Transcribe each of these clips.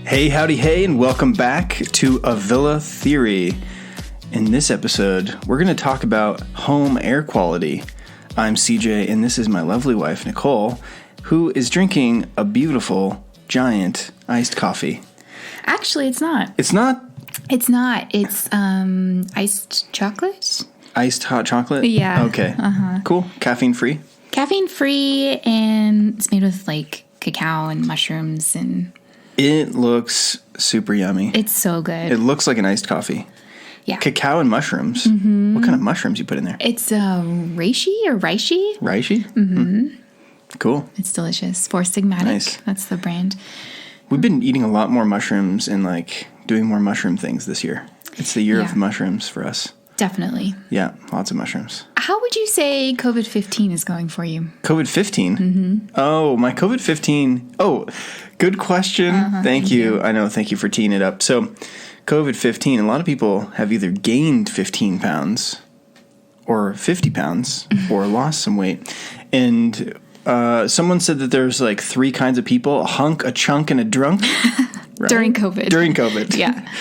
Hey, howdy, hey, and welcome back to Avilla Theory. In this episode, we're going to talk about home air quality. I'm CJ, and this is my lovely wife, Nicole, who is drinking a beautiful, giant iced coffee. Actually, it's not. It's not? It's not. It's iced chocolate. Iced hot chocolate? Yeah. Okay. Cool. Caffeine-free? Caffeine-free, and it's made with, like, cacao and mushrooms, and... It looks super yummy. It's so good. It looks like an iced coffee. Yeah. Cacao and mushrooms. Mm-hmm. What kind of mushrooms you put in there? It's reishi or reishi. Reishi? Mm-hmm. Cool. It's delicious. Four Sigmatic. Nice. That's the brand. We've been eating a lot more mushrooms and, like, doing more mushroom things this year. It's the year of mushrooms for us. Definitely. Yeah, lots of mushrooms. How would you say COVID-15 is going for you? COVID-15? Mm-hmm. Oh, my COVID-15. Oh, good question. Thank you. I know. Thank you for teeing it up. So, COVID-15, a lot of people have either gained 15 pounds or 50 pounds or lost some weight. And someone said that there's like three kinds of people: a hunk, a chunk, and a drunk. Right? During COVID. During COVID. Yeah.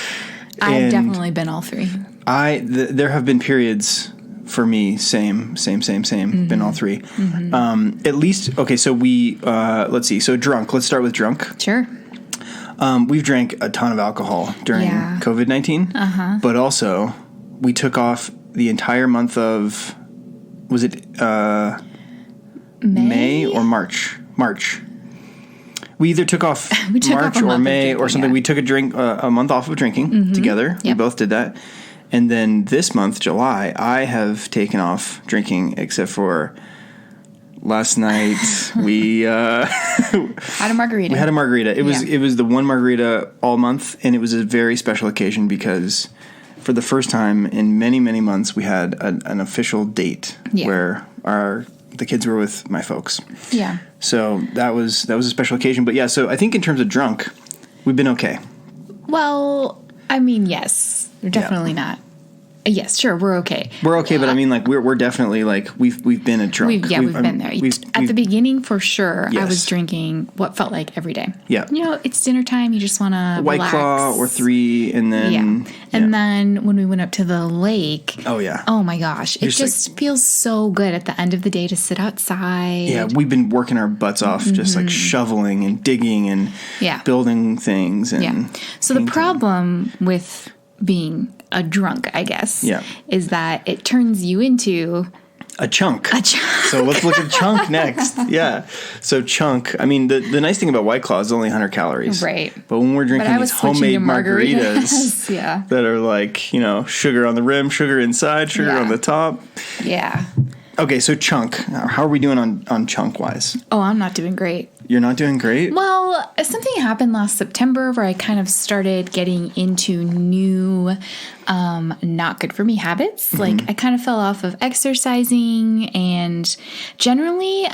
I've definitely been all three. There have been periods for me, same, mm-hmm. Been all three. Mm-hmm. At least, okay, so we, let's see, so drunk, let's start with drunk. Sure. We've drank a ton of alcohol during COVID-19, but also we took off the entire month of, was it May or March? March. We either took off March or May or something. Yeah. We took a month off of drinking together. Yep. We both did that. And then this month, July, I have taken off drinking, except for last night we had a margarita. We had a margarita. It was the one margarita all month, and it was a very special occasion because for the first time in many, many months, we had an official date where the kids were with my folks. Yeah. So that was a special occasion. But yeah, so I think in terms of drunk, we've been okay. Well, I mean, yes. We're definitely not. Yes, sure, we're okay. We're okay, but I mean, like, we're definitely, like, we've been a drunk. We've been there. At the beginning, for sure, yes. I was drinking what felt like every day. Yeah. You know, it's dinner time. You just want to White Claw or 3, and then... Yeah. And then when we went up to the lake... Oh, yeah. Oh, my gosh. It just feels so good at the end of the day to sit outside. Yeah, we've been working our butts off, just, like, shoveling and digging and building things. And So painting. The problem with being a drunk, I guess, is that it turns you into... A chunk. So let's look at chunk next. Yeah. So chunk, I mean, the nice thing about White Claw is only 100 calories. Right. But when we're drinking these homemade margaritas that are like, you know, sugar on the rim, sugar inside, sugar on the top. Yeah. Okay, so chunk. How are we doing on chunk-wise? Oh, I'm not doing great. You're not doing great? Well, something happened last September where I kind of started getting into new, not good for me habits. Mm-hmm. Like, I kind of fell off of exercising, and generally,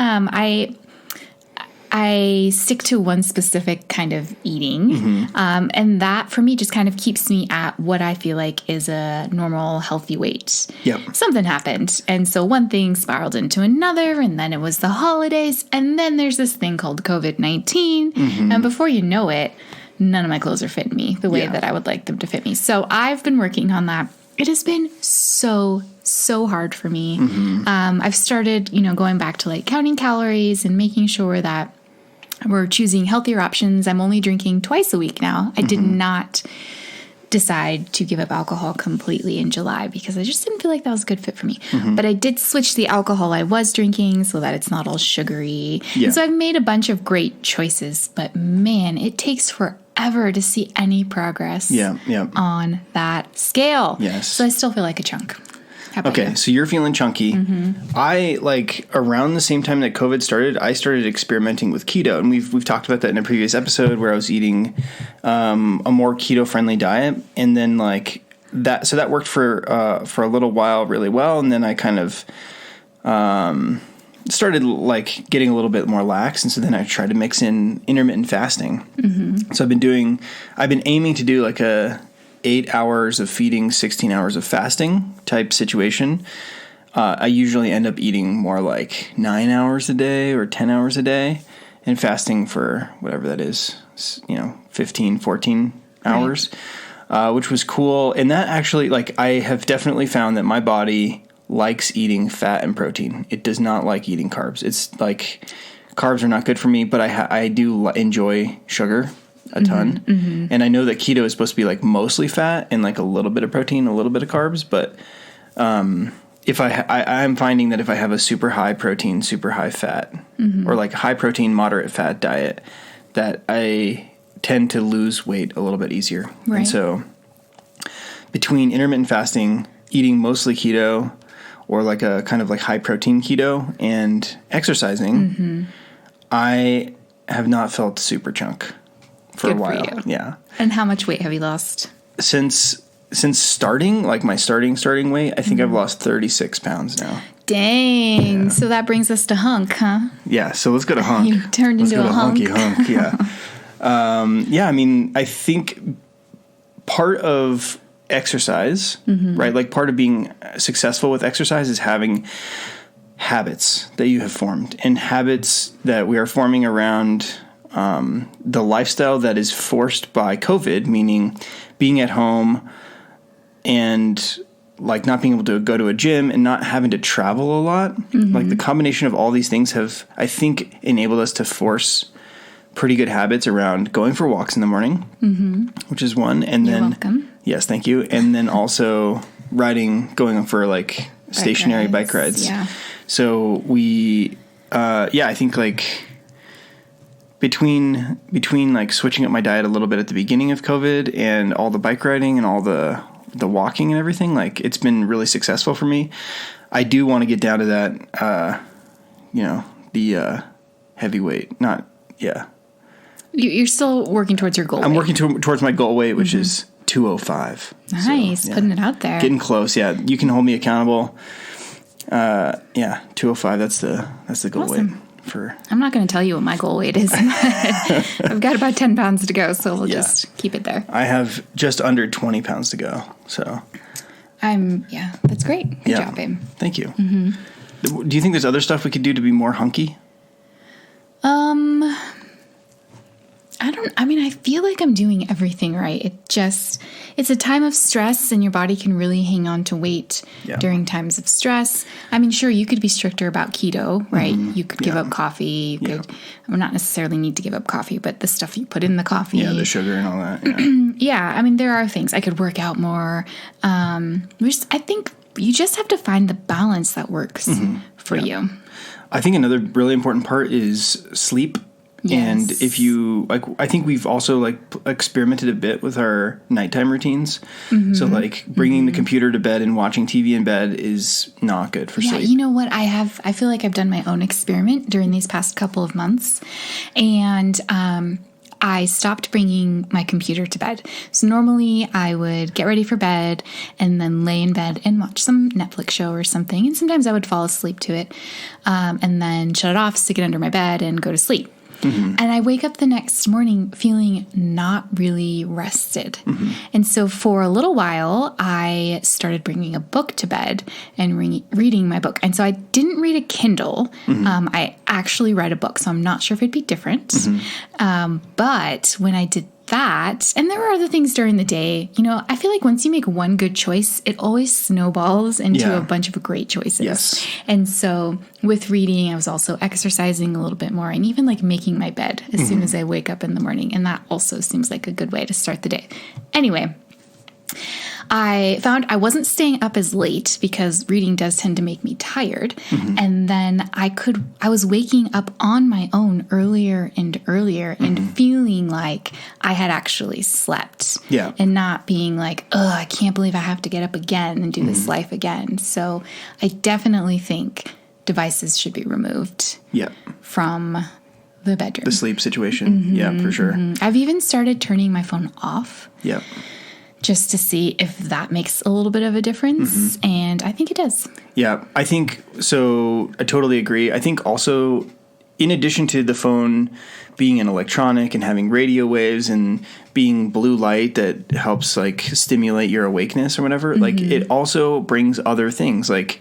I stick to one specific kind of eating. And that, for me, just kind of keeps me at what I feel like is a normal, healthy weight. Yep. Something happened. And so one thing spiraled into another, and then it was the holidays, and then there's this thing called COVID-19. And before you know it, none of my clothes are fitting me the way that I would like them to fit me. So I've been working on that. It has been so hard for me. I've started, going back to like counting calories and making sure that we're choosing healthier options. I'm only drinking twice a week now. I did not decide to give up alcohol completely in July because I just didn't feel like that was a good fit for me. But I did switch the alcohol I was drinking so that it's not all sugary. Yeah. And so I've made a bunch of great choices, but man, it takes forever to see any progress on that scale. Yes. So I still feel like a chunk. Okay, so you're feeling chunky. I, around the same time that COVID started, I started experimenting with keto. And we've talked about that in a previous episode where I was eating a more keto-friendly diet. And then, that worked for a little while really well. And then I kind of started, getting a little bit more lax. And so then I tried to mix in intermittent fasting. So I've been aiming to do, a 8 hours of feeding, 16 hours of fasting type situation. I usually end up eating more like 9 hours a day or 10 hours a day. and fasting for whatever that is, 15, 14 hours, which was cool. And that actually, like, I have definitely found that my body likes eating fat and protein. It does not like eating carbs. It's like carbs are not good for me, but I do enjoy sugar a ton. Mm-hmm. And I know that keto is supposed to be like mostly fat and like a little bit of protein, a little bit of carbs. But if I'm finding that if I have a super high protein, super high fat, or like high protein, moderate fat diet, that I tend to lose weight a little bit easier. Right. And so between intermittent fasting, eating mostly keto, or like a kind of like high protein keto, and exercising, I have not felt super chunk for a while. For you. Yeah. And how much weight have you lost? Since starting, like my starting weight, I think I've lost 36 pounds now. Dang. Yeah. So that brings us to hunk, huh? Yeah. So let's go to hunk. You turned into a hunk. Let's go to hunky hunk. Yeah. I mean, I think part of exercise, right? Like part of being successful with exercise is having habits that you have formed, and habits that we are forming around the lifestyle that is forced by COVID, meaning being at home and like not being able to go to a gym and not having to travel a lot. Like the combination of all these things have, I think, enabled us to force pretty good habits around going for walks in the morning, which is one. And You're then, welcome. Yes, thank you. And then also going for like stationary bike rides. Yeah. So we, I think like between like switching up my diet a little bit at the beginning of COVID and all the bike riding and all the walking and everything, like it's been really successful for me. I do want to get down to that, the heavyweight, You're still working towards your goal. I'm working towards my goal weight, which is 205. Nice. So, putting it out there. Getting close. Yeah. You can hold me accountable. 205. That's the goal weight for. I'm not going to tell you what my goal weight is. I've got about 10 pounds to go, so we'll just keep it there. I have just under 20 pounds to go. So that's great. Good job, babe. Thank you. Do you think there's other stuff we could do to be more hunky? I feel like I'm doing everything right. It's a time of stress, and your body can really hang on to weight during times of stress. I mean, sure, you could be stricter about keto, right? You could give up coffee. You could, not necessarily need to give up coffee, but the stuff you put in the coffee. Yeah, the sugar and all that. Yeah. I mean, there are things. I could work out more. I think you just have to find the balance that works for you. I think another really important part is sleep. Yes. And if you I think we've also experimented a bit with our nighttime routines. So bringing the computer to bed and watching TV in bed is not good for sleep. You know what? I feel like I've done my own experiment during these past couple of months, and I stopped bringing my computer to bed. So normally I would get ready for bed and then lay in bed and watch some Netflix show or something. And sometimes I would fall asleep to it, and then shut it off, stick it under my bed, and go to sleep. And I wake up the next morning feeling not really rested. And so for a little while, I started bringing a book to bed and reading my book. And so I didn't read a Kindle. I actually read a book, so I'm not sure if it'd be different. But when I did that, and there were other things during the day, I feel like once you make one good choice, it always snowballs into a bunch of great choices. Yes. And so with reading, I was also exercising a little bit more, and even making my bed as soon as I wake up in the morning. And that also seems like a good way to start the day. Anyway, I found I wasn't staying up as late because reading does tend to make me tired. And then I was waking up on my own earlier and earlier and feeling like I had actually slept. Yeah. And not being like, I can't believe I have to get up again and do this life again. So I definitely think devices should be removed from the bedroom. The sleep situation. Yeah, for sure. I've even started turning my phone off. Yeah. Just to see if that makes a little bit of a difference. And I think it does. Yeah, I think so. I totally agree. I think also, in addition to the phone being an electronic and having radio waves and being blue light that helps stimulate your awakeness or whatever, it also brings other things. Like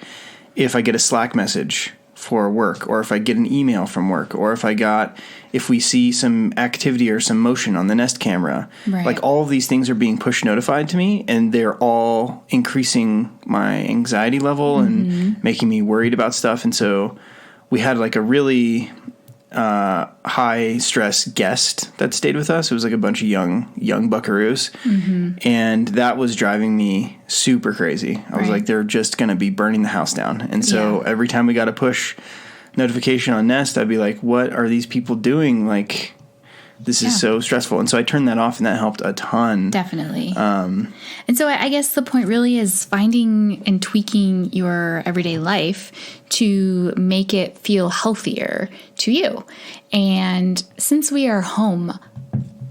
if I get a Slack message for work, or if I get an email from work, or if we see some activity or some motion on the Nest camera, Right. like all of these things are being push notified to me, and they're all increasing my anxiety level and making me worried about stuff. And so we had like a really high stress guest that stayed with us. It was like a bunch of young buckaroos. And that was driving me super crazy. I was like, they're just going to be burning the house down. And so every time we got a push notification on Nest, I'd be like, what are these people doing? Like, this is so stressful. And so I turned that off, and that helped a ton. Definitely. And so I guess the point really is finding and tweaking your everyday life to make it feel healthier to you. And since we are home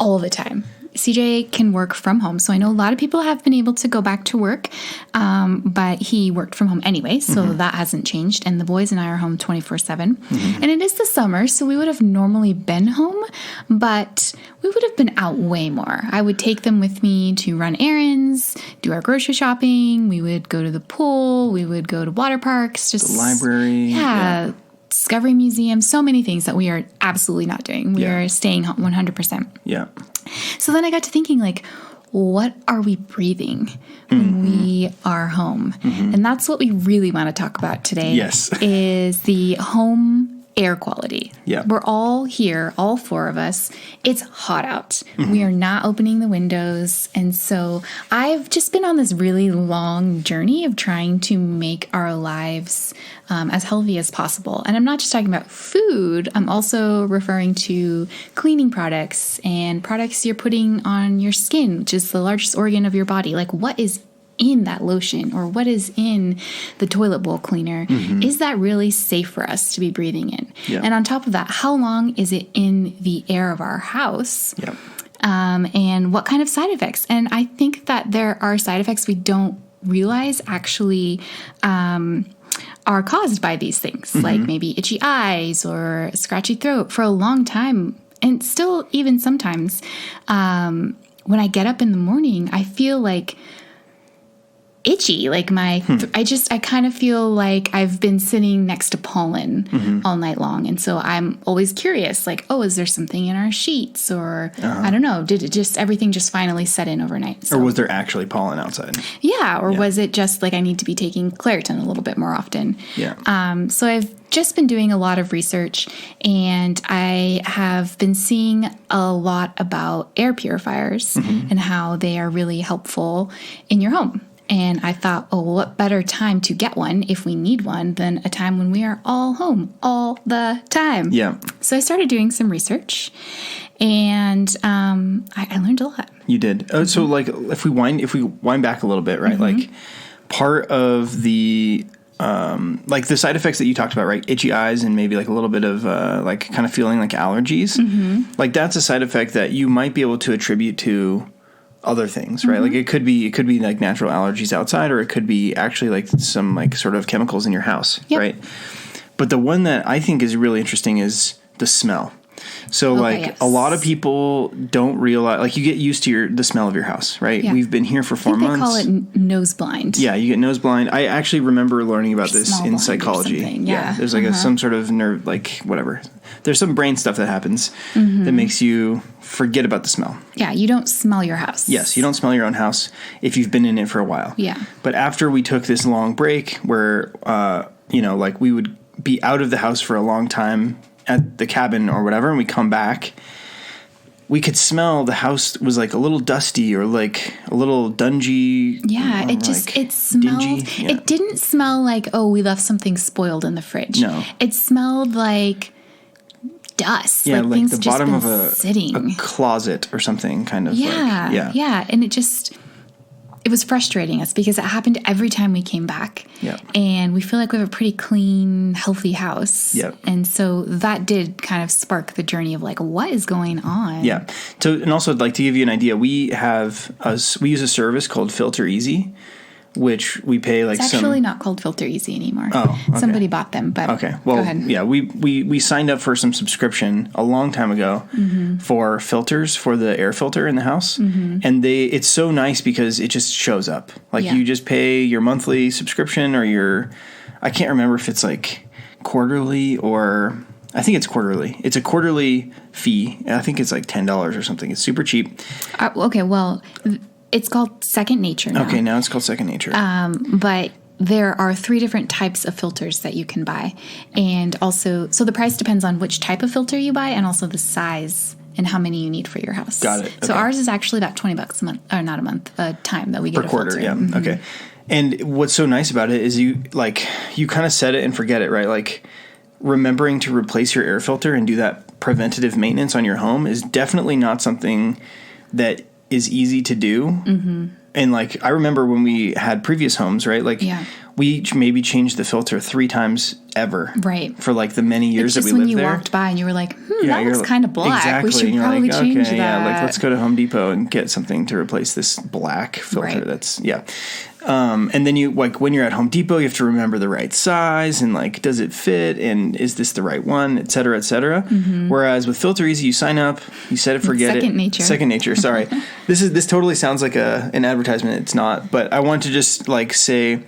all the time, CJ can work from home. So I know a lot of people have been able to go back to work, but he worked from home anyway, so that hasn't changed. And the boys and I are home 24/7. And it is the summer, so we would have normally been home, but we would have been out way more. I would take them with me to run errands, do our grocery shopping. We would go to the pool. We would go to water parks. Just the library. Yeah. Discovery Museum. So many things that we are absolutely not doing. We are staying home 100%. Yeah. So then I got to thinking, like, what are we breathing when we are home? And that's what we really want to talk about today. Yes. Is the home air quality. Yeah. We're all here, all four of us. It's hot out. We are not opening the windows. And so I've just been on this really long journey of trying to make our lives as healthy as possible. And I'm not just talking about food. I'm also referring to cleaning products and products you're putting on your skin, which is the largest organ of your body. Like, what is in that lotion, or what is in the toilet bowl cleaner? Is that really safe for us to be breathing in? Yeah. And on top of that, how long is it in the air of our house? Yeah. And what kind of side effects? And I think that there are side effects we don't realize actually are caused by these things, like maybe itchy eyes or scratchy throat. For a long time, and still even sometimes, when I get up in the morning, I feel like itchy, like I kind of feel like I've been sitting next to pollen all night long. And so I'm always curious, like, oh, is there something in our sheets? Or I don't know, did it just, everything just finally set in overnight? So, Or was there actually pollen outside? Yeah. Or was it just like I need to be taking Claritin a little bit more often? Yeah. So I've just been doing a lot of research, and I have been seeing a lot about air purifiers and how they are really helpful in your home. And I thought, oh, well, what better time to get one if we need one than a time when we are all home all the time? Yeah. So I started doing some research, and I learned a lot. You did. So like if we wind back a little bit, right? Like part of the like the side effects that you talked about, right? Itchy eyes and maybe like a little bit of like kind of feeling like allergies. Like that's a side effect that you might be able to attribute to other things, right? Like it could be like natural allergies outside, or it could be actually like some like sort of chemicals in your house, right? But the one that I think is really interesting is the smell. So a lot of people don't realize, like you get used to the smell of your house, right? Yeah. We've been here for 4 months. They call it nose blind. Yeah, you get nose blind. I actually remember learning about this in psychology. Yeah. There's like some sort of nerve, like whatever. There's some brain stuff that happens that makes you forget about the smell. Yeah, you don't smell your house. Yes, you don't smell your own house if you've been in it for a while. Yeah. But after we took this long break where, like we would be out of the house for a long time at the cabin or whatever, and we come back, we could smell the house was like a little dusty or like a little dungy. Yeah, it smelled. Dingy. Yeah. It didn't smell like, oh, we left something spoiled in the fridge. No. It smelled like dust. Yeah, like like things the just bottom been of a sitting. closet or something, kind of. Yeah, yeah, and it was frustrating us because it happened every time we came back. Yeah. And we feel like we have a pretty clean, healthy house. Yeah. And so that did kind of spark the journey of like, what is going on? Yeah. So, and also like to give you an idea, we use a service called Filter Easy, which we pay like it's actually not called Filter Easy anymore. Oh, okay. Somebody bought them, but okay. Well, go ahead. Yeah, we signed up for some subscription a long time ago for filters for the air filter in the house, and it's so nice because it just shows up. Like you just pay your monthly subscription or I can't remember if it's like quarterly, or I think it's quarterly. It's a quarterly fee. I think it's like $10 or something. It's super cheap. Okay, well, it's called Second Nature now. Okay, now it's called Second Nature. But there are 3 different types of filters that you can buy. And also, so the price depends on which type of filter you buy and also the size and how many you need for your house. Got it. Okay. So ours is actually about $20 a month, or not a month, a time that we get per quarter. filter. Yeah. Mm-hmm. Okay. And what's so nice about it is you kind of set it and forget it, right? Like remembering to replace your air filter and do that preventative maintenance on your home is definitely not something that is easy to do. Mm-hmm. And like, I remember when we had previous homes, right? Like we each maybe changed the filter 3 times ever. Right. For like the many years that we lived there. Just when you walked by and you were like, that looks kind of black. Exactly. We should probably change that. Yeah, like let's go to Home Depot and get something to replace this black filter. Right. That's, and then you, like when you're at Home Depot, you have to remember the right size and like, does it fit? And is this the right one, et cetera, et cetera. Mm-hmm. Whereas with Filter Easy, you sign up, you set it, forget it. Second Nature. Sorry. This totally sounds like an advertisement. It's not, but I want to just like say,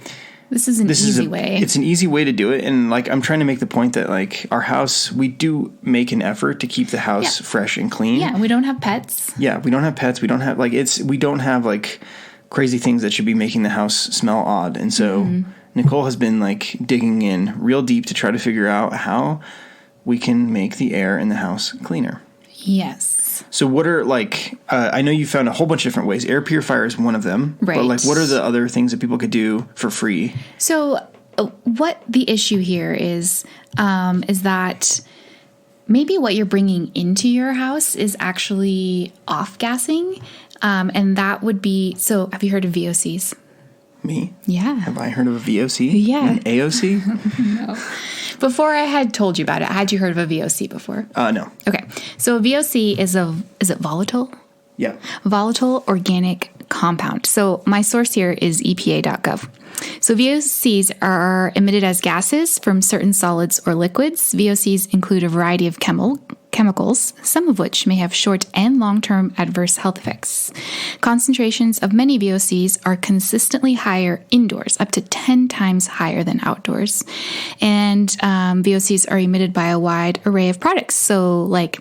this is an easy way. It's an easy way to do it. And like, I'm trying to make the point that like our house, we do make an effort to keep the house fresh and clean. Yeah. We don't have pets. Yeah. We don't have pets. We don't have we don't have like crazy things that should be making the house smell odd. And so Nicole has been like digging in real deep to try to figure out how we can make the air in the house cleaner. Yes. So what are like, I know you found a whole bunch of different ways. Air purifier is one of them. Right. But like, what are the other things that people could do for free? So what the issue here is that maybe what you're bringing into your house is actually off-gassing. And that would be, so have you heard of VOCs? Me? Yeah. Have I heard of a VOC? Yeah. An AOC? No. Before I had told you about it, had you heard of a VOC before? No. Okay. So a VOC is it volatile? Yeah. Volatile organic compound. So my source here is EPA.gov. So VOCs are emitted as gases from certain solids or liquids. VOCs include a variety of chemicals, some of which may have short and long-term adverse health effects. Concentrations of many VOCs are consistently higher indoors, up to 10 times higher than outdoors. And VOCs are emitted by a wide array of products. So like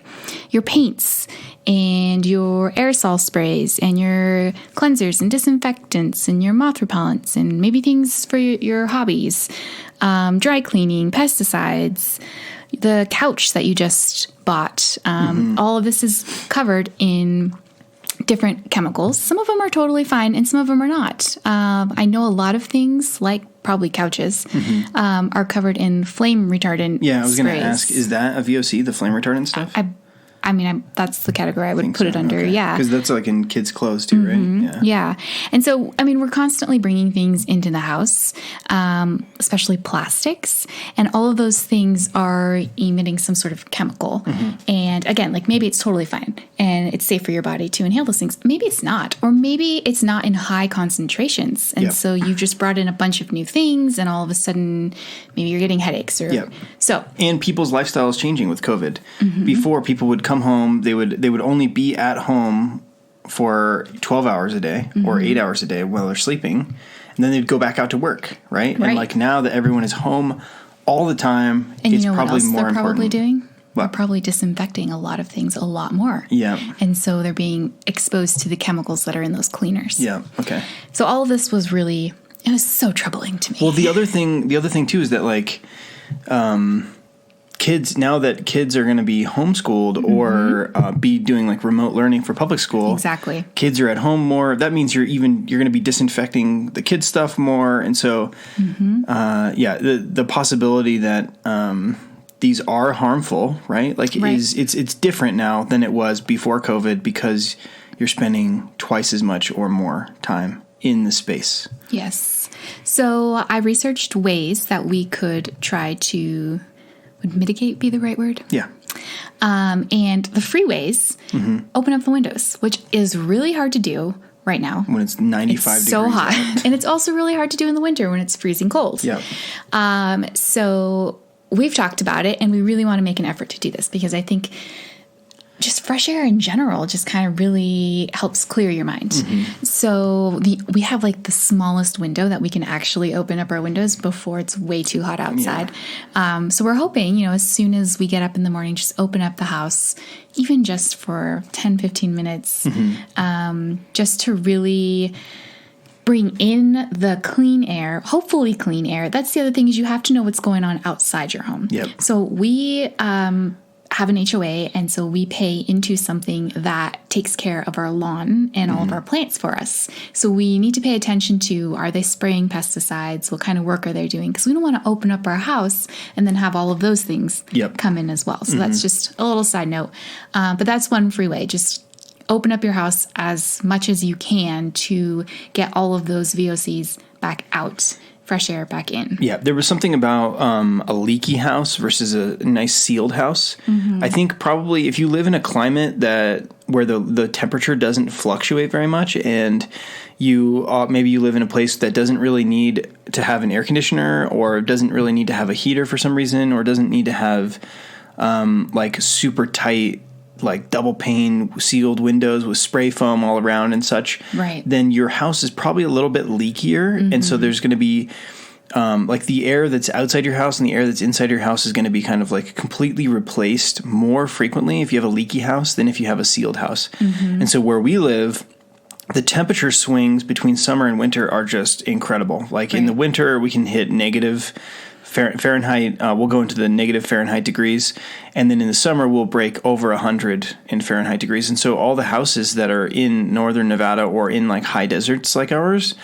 your paints and your aerosol sprays and your cleansers and disinfectants and your moth repellents and maybe things for your hobbies, dry cleaning, pesticides, the couch that you just bought. All of this is covered in different chemicals. Some of them are totally fine and some of them are not. I know a lot of things, like probably couches, are covered in flame retardant Yeah, I was going to ask, is that a VOC, the flame retardant stuff? I mean, that's the category I would put it under. Okay. Yeah. Because that's like in kids' clothes too, right? Yeah. And so, I mean, we're constantly bringing things into the house, especially plastics. And all of those things are emitting some sort of chemical. And again, like maybe it's totally fine and it's safe for your body to inhale those things. Maybe it's not. Or maybe it's not in high concentrations. And so you've just brought in a bunch of new things and all of a sudden maybe you're getting headaches. Or so. And people's lifestyle is changing with COVID. Before, people would come home, they would only be at home for 12 hours a day or 8 hours a day while they're sleeping, and then they'd go back out to work, right? And like now that everyone is home all the time, and it's you know probably what else more they're important. Probably doing? What? They're probably disinfecting a lot of things a lot more. Yeah. And so they're being exposed to the chemicals that are in those cleaners. Yeah. Okay. So all of this was really, it was so troubling to me. Well, the other thing too is that like, kids, now that kids are going to be homeschooled or be doing like remote learning for public school. Exactly. Kids are at home more. That means you're going to be disinfecting the kids' stuff more. And so, the possibility that these are harmful, right? Like it's different now than it was before COVID because you're spending twice as much or more time in the space. Yes. So I researched ways that we could try to... Would mitigate be the right word? Yeah. And the free ways, open up the windows, which is really hard to do right now. When it's 95 degrees so hot. out. And it's also really hard to do in the winter when it's freezing cold. Yeah. So we've talked about it, and we really want to make an effort to do this because I think just fresh air in general just kind of really helps clear your mind. So we have like the smallest window that we can actually open up our windows before it's way too hot outside. So we're hoping, as soon as we get up in the morning, just open up the house, even just for 10, 15 minutes, just to really bring in the clean air, hopefully clean air. That's the other thing, is you have to know what's going on outside your home. So we have an HOA, and so we pay into something that takes care of our lawn and all of our plants for us. So we need to pay attention to, are they spraying pesticides? What kind of work are they doing? Because we don't want to open up our house and then have all of those things come in as well. So that's just a little side note. But that's one free way. Just open up your house as much as you can to get all of those VOCs back out, fresh air back in. Yeah, there was something about a leaky house versus a nice sealed house. I think probably if you live in a climate where the temperature doesn't fluctuate very much, and you maybe you live in a place that doesn't really need to have an air conditioner, or doesn't really need to have a heater for some reason, or doesn't need to have like super tight, like double pane sealed windows with spray foam all around and such, then your house is probably a little bit leakier. And so there's going to be like the air that's outside your house and the air that's inside your house is going to be kind of like completely replaced more frequently if you have a leaky house than if you have a sealed house. And so where we live, the temperature swings between summer and winter are just incredible. Like in the winter, we can hit negative Fahrenheit, we'll go into the negative Fahrenheit degrees, and then in the summer we'll break over 100 in Fahrenheit degrees. And so all the houses that are in northern Nevada or in like high deserts like ours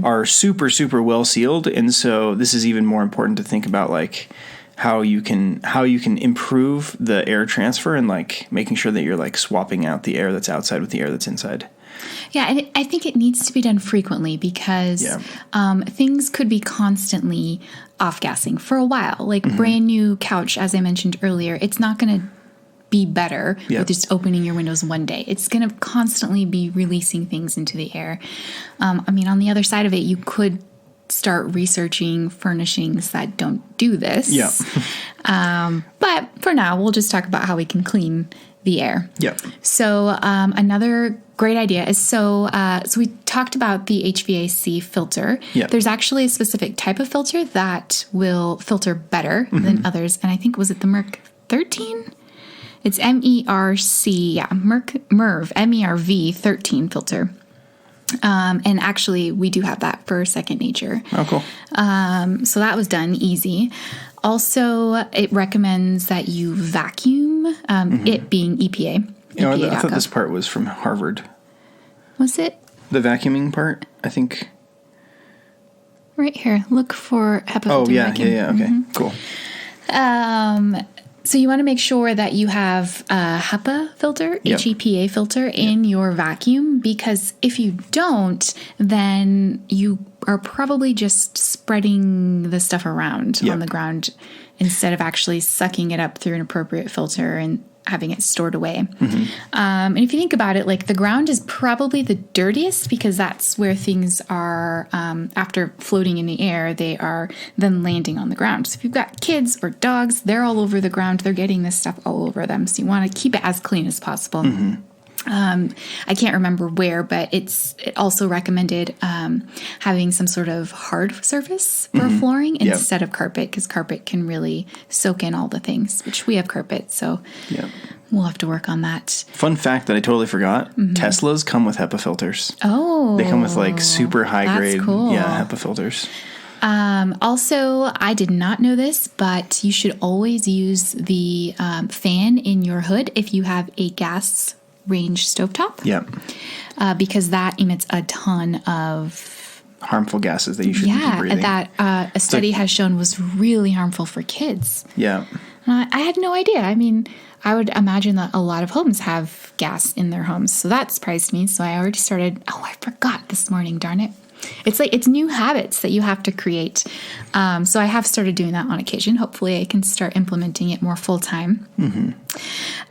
are super, super well sealed. And so this is even more important to think about, like how you can improve the air transfer, and like making sure that you're like swapping out the air that's outside with the air that's inside. Yeah, and I think it needs to be done frequently, because things could be constantly off-gassing for a while. Like brand new couch, as I mentioned earlier, it's not going to be better with just opening your windows one day. It's going to constantly be releasing things into the air. I mean, on the other side of it, you could start researching furnishings that don't do this. But for now, we'll just talk about how we can clean the air. So another great idea is, so we talked about the HVAC filter. There's actually a specific type of filter that will filter better than others. And I think, was it the Merc 13? It's MERC, MERV, MERV 13 filter. And actually, we do have that for Second Nature. Oh, cool. So that was done easy. Also, it recommends that you vacuum, it being EPA. I thought this part was from Harvard. Was it? The vacuuming part, I think. Right here. Look for HEPA filter vacuum. Okay, cool. So you want to make sure that you have a HEPA filter, HEPA filter in your vacuum, because if you don't, then you are probably just spreading the stuff around on the ground instead of actually sucking it up through an appropriate filter and having it stored away. And if you think about it, like the ground is probably the dirtiest, because that's where things are, after floating in the air, they are then landing on the ground. So if you've got kids or dogs, they're all over the ground. They're getting this stuff all over them. So you want to keep it as clean as possible. I can't remember where, but it also recommended having some sort of hard surface for flooring instead of carpet, because carpet can really soak in all the things, which we have carpet, so we'll have to work on that. Fun fact that I totally forgot, Teslas come with HEPA filters. Oh. They come with like super high grade cool. HEPA filters. Also, I did not know this, but you should always use the fan in your hood if you have a gas range stovetop. Because that emits a ton of harmful gases that you shouldn't be breathing. That a study has shown was really harmful for kids. I had no idea. I mean, I would imagine that a lot of homes have gas in their homes, so that surprised me. So I already started. Oh, I forgot this morning. Darn it! It's new habits that you have to create. So I have started doing that on occasion. Hopefully I can start implementing it more full time.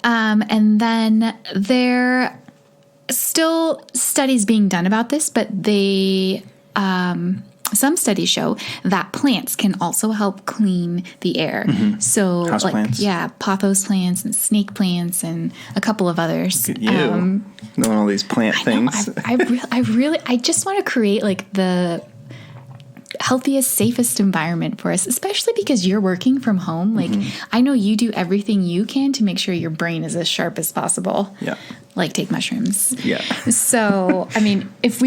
And then there still studies being done about this, but they some studies show that plants can also help clean the air. So, House plants. pothos plants and snake plants and a couple of others. Look at you, knowing all these plant things. I just want to create like the healthiest, safest environment for us, especially because you're working from home. Like, I know you do everything you can to make sure your brain is as sharp as possible. Yeah. Like take mushrooms. Yeah. So, I mean, if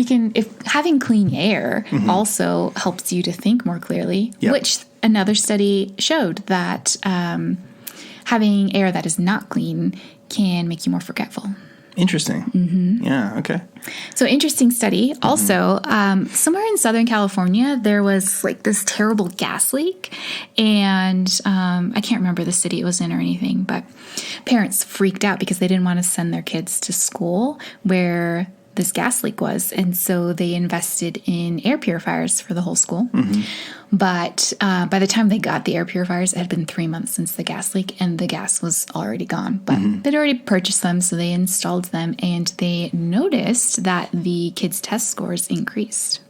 having clean air also helps you to think more clearly, which another study showed that having air that is not clean can make you more forgetful. Interesting. Yeah. Okay. So interesting study. Also, somewhere in Southern California, there was like this terrible gas leak, and I can't remember the city it was in or anything, but parents freaked out because they didn't want to send their kids to school where this gas leak was, and so they invested in air purifiers for the whole school. But by the time they got the air purifiers, it had been 3 months since the gas leak, and the gas was already gone. But they'd already purchased them, so they installed them, and they noticed that the kids' test scores increased.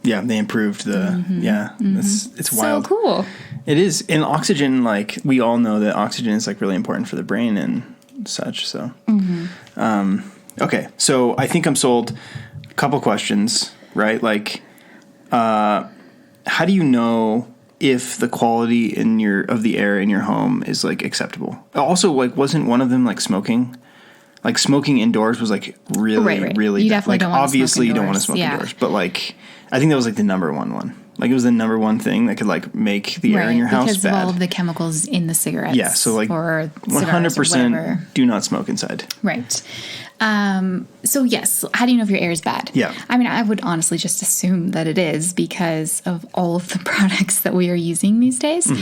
Yeah, they improved the. It's wild. So cool. It is. And oxygen, like we all know that oxygen is like really important for the brain and such. So, okay. So I think I'm sold. A couple questions, right? Like, how do you know if the quality of the air in your home is like acceptable? Also, like, wasn't one of them like smoking? Like smoking indoors was like really, really. You definitely like, don't want obviously to smoke indoors. You don't want to smoke indoors, but like I think that was like the number one. Like it was the number one thing that could like make the air in your house because bad. Of all of the chemicals in the cigarettes. Yeah, so like or 100% do not smoke inside. Right. So yes, how do you know if your air is bad? Yeah. I mean, I would honestly just assume that it is because of all of the products that we are using these days.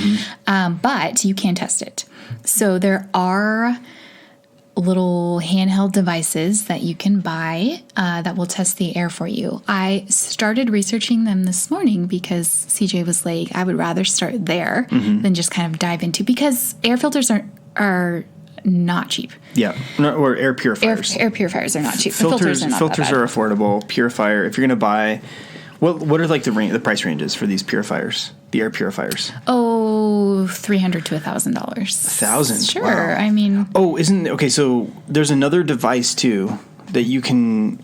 But you can test it. So there are little handheld devices that you can buy that will test the air for you. I started researching them this morning because CJ was like, I would rather start there than just kind of dive into, because air filters are not cheap. Yeah, or air purifiers. Air purifiers are not cheap. Filters are not filters are affordable. Purifier, if you're going to buy, what are like the price ranges for these purifiers? The air purifiers. Oh, $300 to $1,000. $1,000. Sure. Wow. I mean. Oh, okay? So there's another device too that you can,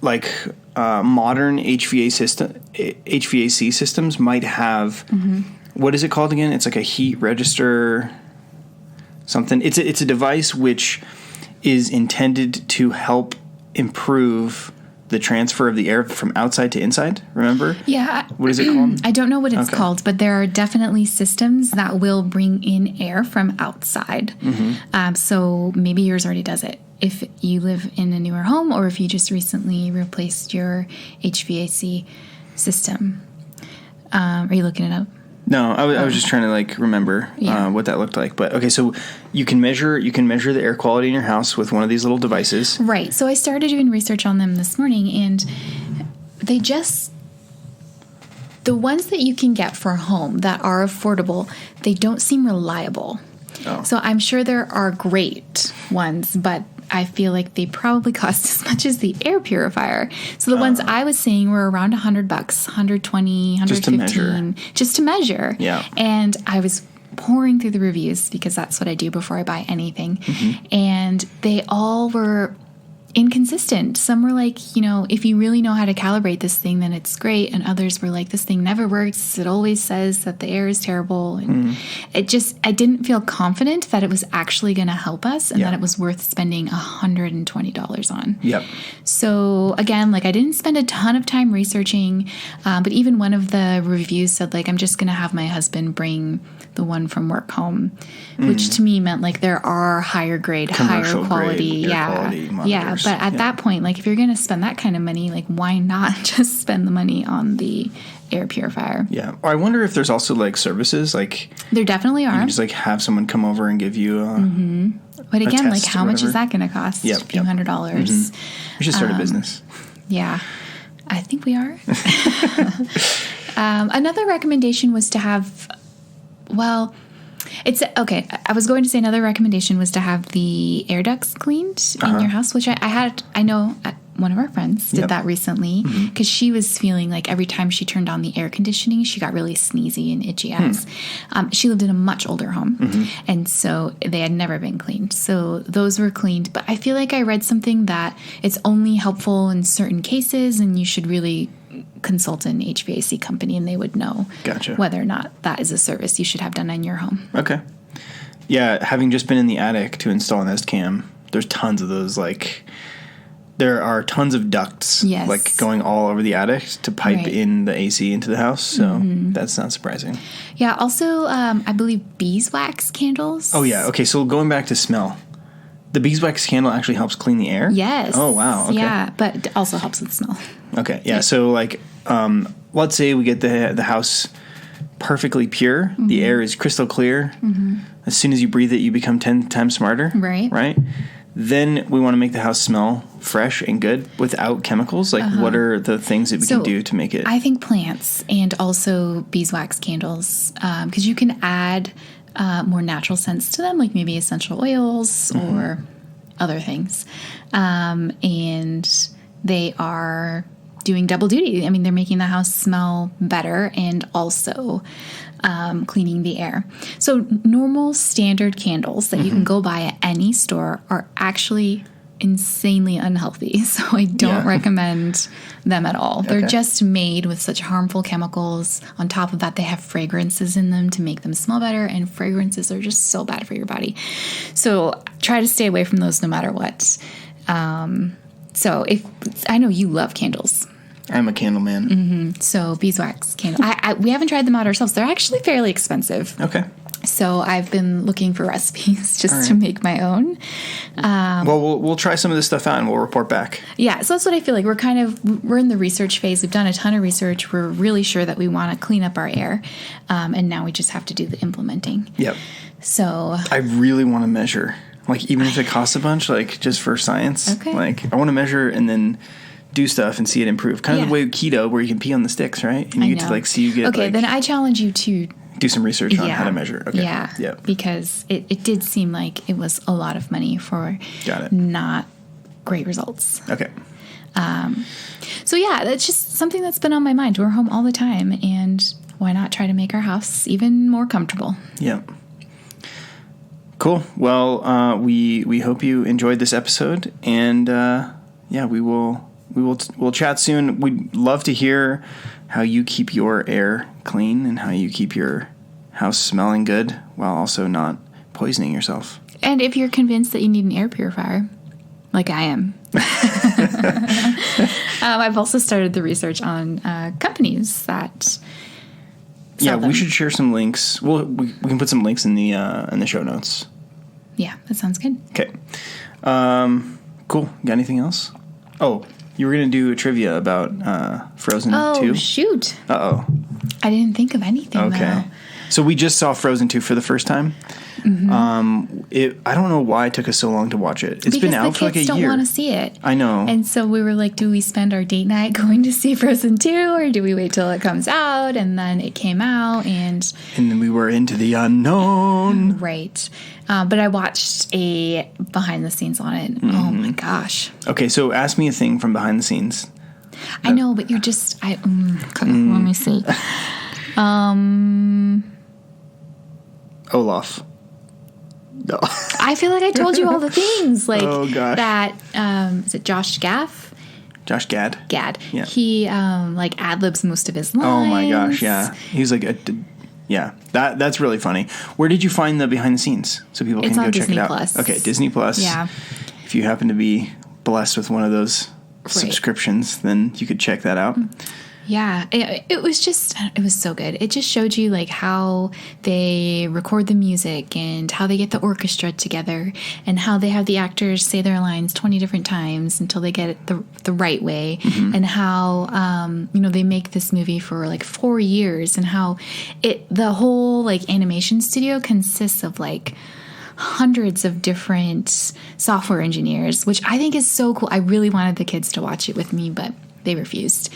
like, modern HVAC systems might have. What is it called again? It's like a heat register. Something. It's a device which is intended to help improve the transfer of the air from outside to inside. Remember? Yeah. What is it called? I don't know what it's called, but there are definitely systems that will bring in air from outside. So maybe yours already does it. If you live in a newer home, or if you just recently replaced your HVAC system. Are you looking it up? No, I was just trying to like remember what that looked like. But okay, so you can measure the air quality in your house with one of these little devices. Right. So I started doing research on them this morning, and the ones that you can get for home that are affordable, they don't seem reliable. Oh. So I'm sure there are great ones, but I feel like they probably cost as much as the air purifier. So the ones I was seeing were around $100, $120, $115, just to measure. Yeah. And I was pouring through the reviews because that's what I do before I buy anything. And they all were inconsistent. Some were like, if you really know how to calibrate this thing, then it's great. And others were like, this thing never works. It always says that the air is terrible. And I didn't feel confident that it was actually going to help us and that it was worth spending $120 on. Yep. So again, like I didn't spend a ton of time researching, but even one of the reviews said like, I'm just going to have my husband bring the one from work home, which to me meant like there are higher grade, commercial higher quality. Grade air quality monitors. But at that point, like if you're going to spend that kind of money, like why not just spend the money on the air purifier? Yeah. Or I wonder if there's also like services, like there definitely are. You can just like have someone come over and give you But again, like how much is that going to cost? Yep, a few $100s. We should start a business. Yeah. I think we are. Another recommendation was to have, I was going to say another recommendation was to have the air ducts cleaned in your house, which I know one of our friends did that recently because she was feeling like every time she turned on the air conditioning, she got really sneezy and itchy eyes. She lived in a much older home, and so they had never been cleaned. So those were cleaned. But I feel like I read something that it's only helpful in certain cases, and you should really consult an HVAC company, and they would know whether or not that is a service you should have done in your home. Okay. Yeah, having just been in the attic to install an Nest Cam, there's tons of those, like, there are tons of ducts, like, going all over the attic to pipe in the AC into the house, so that's not surprising. Yeah, also, I believe beeswax candles. Oh, yeah, okay, so going back to smell, the beeswax candle actually helps clean the air? Yes. Oh, wow, okay. Yeah, but it also helps with smell. Okay, yeah, so, like, let's say we get the house perfectly pure, the air is crystal clear. As soon as you breathe it, you become 10 times smarter. Right? Then we want to make the house smell fresh and good without chemicals. Like, what are the things that we can do to make it? I think plants and also beeswax candles, because you can add more natural scents to them, like maybe essential oils or other things. And they are doing double duty. I mean, they're making the house smell better and also cleaning the air. So normal standard candles that you can go buy at any store are actually insanely unhealthy. So I don't recommend them at all. They're just made with such harmful chemicals. On top of that, they have fragrances in them to make them smell better, and fragrances are just so bad for your body. So try to stay away from those no matter what. So if I know you love candles. I'm a candle man. So beeswax candle. We haven't tried them out ourselves. They're actually fairly expensive. Okay. So I've been looking for recipes just to make my own. Well, we'll try some of this stuff out and we'll report back. Yeah, so that's what I feel like. We're in the research phase. We've done a ton of research. We're really sure that we want to clean up our air. And now we just have to do the implementing. Yep. So I really want to measure. Like, even if it costs a bunch, like, just for science. Okay. Like, I want to measure and then do stuff and see it improve. Kind of the way of keto, where you can pee on the sticks, right? And you get to, like, see you get, okay, then I challenge you to do some research on how to measure. Okay. Yeah. Because it did seem like it was a lot of money for not great results. Okay. So, yeah, that's just something that's been on my mind. We're home all the time, and why not try to make our house even more comfortable? Yeah. Cool. Well, we hope you enjoyed this episode, and we'll chat soon. We'd love to hear how you keep your air clean and how you keep your house smelling good while also not poisoning yourself. And if you're convinced that you need an air purifier, like I am, I've also started the research on companies that. Yeah, we should share some links. We can put some links in the show notes. Yeah, that sounds good. Okay. Cool. Got anything else? Oh, you were going to do a trivia about Frozen 2? Oh, shoot. Uh-oh. I didn't think of anything, okay. Though. So we just saw Frozen 2 for the first time. Mm-hmm. I don't know why it took us so long to watch it. It's been out for like a year. Because the kids don't want to see it. I know. And so we were like, do we spend our date night going to see Frozen 2, or do we wait till it comes out? And then it came out, and then we were into the unknown. Right. But I watched a behind the scenes on it. Mm-hmm. Oh my gosh. Okay, so ask me a thing from behind the scenes. I know, but you're just let me see. Olaf. No. I feel like I told you all the things. Like, oh, gosh. That, is it Josh Gaff? Josh Gad. Gad. Yeah. He, like, ad-libs most of his lines. Oh, my gosh, yeah. He's like yeah. That's really funny. Where did you find the behind the scenes? So people can go check it out. Plus. Okay, Disney Plus. Yeah. If you happen to be blessed with one of those subscriptions, then you could check that out. Yeah, it was so good. It just showed you like how they record the music and how they get the orchestra together and how they have the actors say their lines 20 different times until they get it the right way, and how they make this movie for like 4 years, and how the whole like animation studio consists of like hundreds of different software engineers, which I think is so cool. I really wanted the kids to watch it with me, but they refused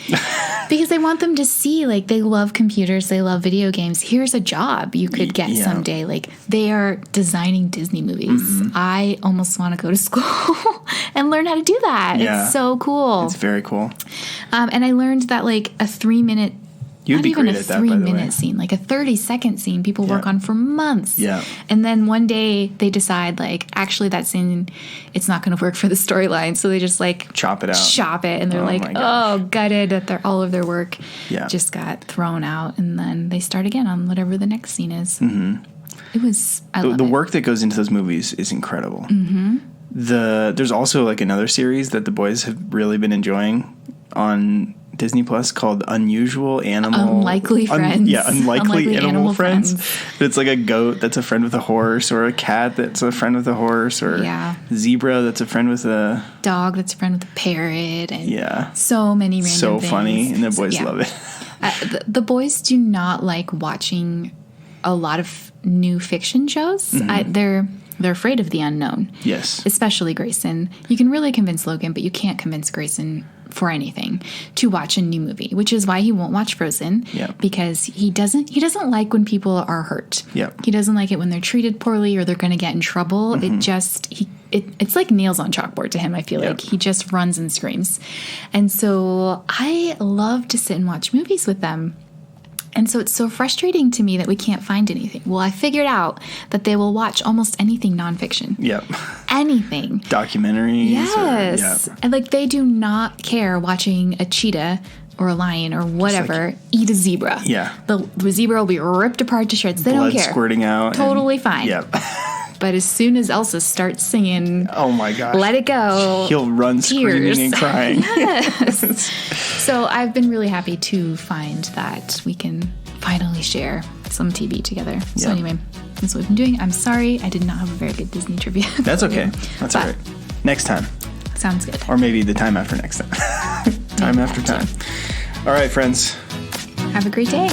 because they want them to see, like, they love computers, they love video games. Here's a job you could get someday. Like, they are designing Disney movies. I almost want to go to school and learn how to do that. Yeah. It's so cool. It's very cool. And I learned that, like, a 3-minute, You'd be great at that, by the way. 3-minute scene, like a 30-second scene, people work on for months. Yeah. And then one day they decide, like, actually that scene, it's not going to work for the storyline. So they just, like, chop it out. And they're gutted that all of their work just got thrown out. And then they start again on whatever the next scene is. Mm-hmm. It was, the work that goes into those movies is incredible. Mm-hmm. There's also, like, another series that the boys have really been enjoying on Disney Plus called Unlikely Friends. Unlikely Animal Friends. It's like a goat that's a friend with a horse, or a cat that's a friend with a horse, or zebra that's a friend with a dog that's a friend with a parrot, and so many random things. Funny, and the boys love it. The boys do not like watching a lot of new fiction shows. They're afraid of the unknown. Yes. Especially Grayson. You can really convince Logan, but you can't convince Grayson for anything to watch a new movie, which is why he won't watch Frozen. Because he doesn't like when people are hurt. He doesn't like it when they're treated poorly or they're going to get in trouble. It's like nails on chalkboard to him. I feel like he just runs and screams. And so I love to sit and watch movies with them. And so it's so frustrating to me that we can't find anything. Well, I figured out that they will watch almost anything nonfiction. Anything. Documentaries. Yes. And, like, they do not care watching a cheetah or a lion or whatever eat a zebra. The zebra will be ripped apart to shreds. They don't care. Blood squirting out. Totally fine. But as soon as Elsa starts singing, oh my gosh, let it go, he'll run screaming and crying. So I've been really happy to find that we can finally share some TV together. So anyway, that's what we've been doing. I'm sorry I did not have a very good Disney trivia. That's okay. That's all right. Next time. Sounds good. Or maybe the time after next time. Time after time. All right, friends. Have a great day.